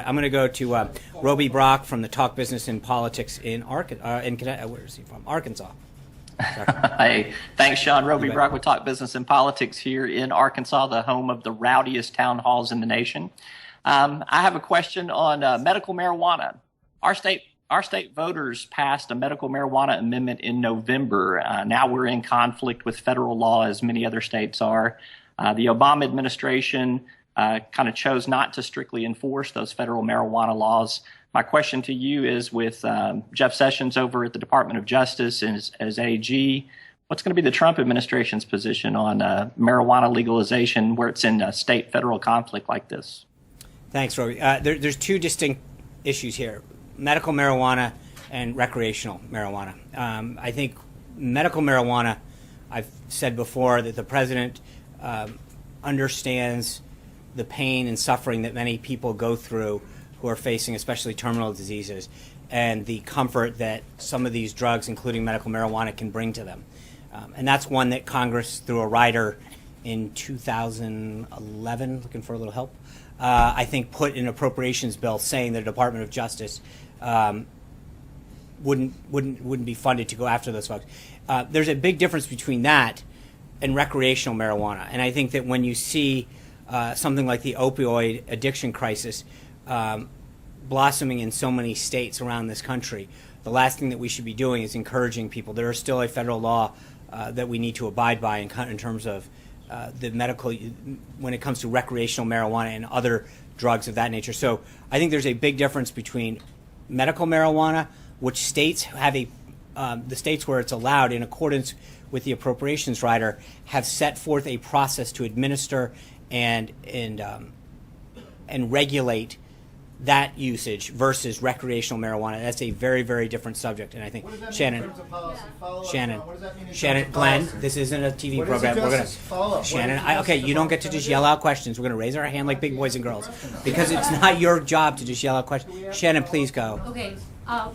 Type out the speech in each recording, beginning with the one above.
I'm going to go to Roby Brock from the Talk Business and Politics in Arkansas. Where is he from? Arkansas. Hey, thanks, Sean. Roby Brock with Talk Business and Politics here in Arkansas, the home of the rowdiest town halls in the nation. I have a question on medical marijuana. Our state voters passed a medical marijuana amendment in November. Now we're in conflict with federal law, as many other states are. The Obama administration kind of chose not to strictly enforce those federal marijuana laws. My question to you is, with Jeff Sessions over at the Department of Justice as AG, what's going to be the Trump administration's position on marijuana legalization where it's in a state-federal conflict like this? Thanks, Roby. There's two distinct issues here: medical marijuana and recreational marijuana. I think medical marijuana, I've said before that the president understands the pain and suffering that many people go through who are facing especially terminal diseases, and the comfort that some of these drugs, including medical marijuana, can bring to them. And that's one that Congress, through a rider in 2011, looking for a little help, I think put in an appropriations bill saying the Department of Justice wouldn't be funded to go after those folks. There's a big difference between that and recreational marijuana. And I think that when you see something like the opioid addiction crisis blossoming in so many states around this country, the last thing that we should be doing is encouraging people. There is still a federal law that we need to abide by in terms of the medical, when it comes to recreational marijuana and other drugs of that nature. So I think there's a big difference between medical marijuana, which states have the states where it's allowed in accordance with the appropriations rider have set forth a process to administer and regulate that usage versus recreational marijuana. That's a very, very different subject. And I think Shannon, Glenn, this isn't a TV program. We're gonna, Shannon, okay, you don't get to just yell out questions. We're gonna raise our hand like big boys and girls because it's not your job to just yell out questions. Shannon, please go. Okay.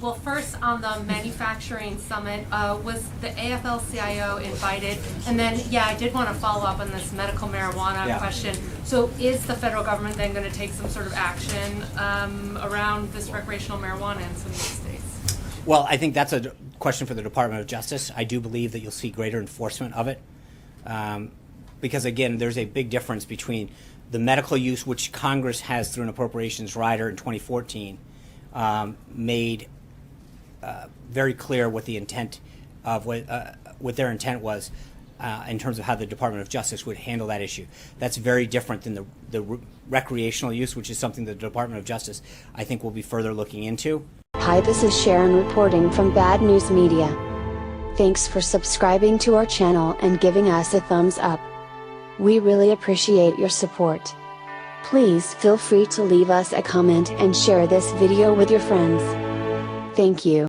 Well, first on the manufacturing summit, was the AFL-CIO invited? And then, yeah, I did want to follow up on this medical marijuana question. So is the federal government then going to take some sort of action around this recreational marijuana in some of these states? Well, I think that's a question for the Department of Justice. I do believe that you'll see greater enforcement of it because, again, there's a big difference between the medical use, which Congress has through an appropriations rider in 2014, made very clear what the intent of what their intent was in terms of how the Department of Justice would handle that issue. That's very different than the recreational use, which is something the Department of Justice, I think, will be further looking into. Hi, this is Sharon reporting from Bad News Media. Thanks for subscribing to our channel and giving us a thumbs up. We really appreciate your support. Please feel free to leave us a comment and share this video with your friends. Thank you.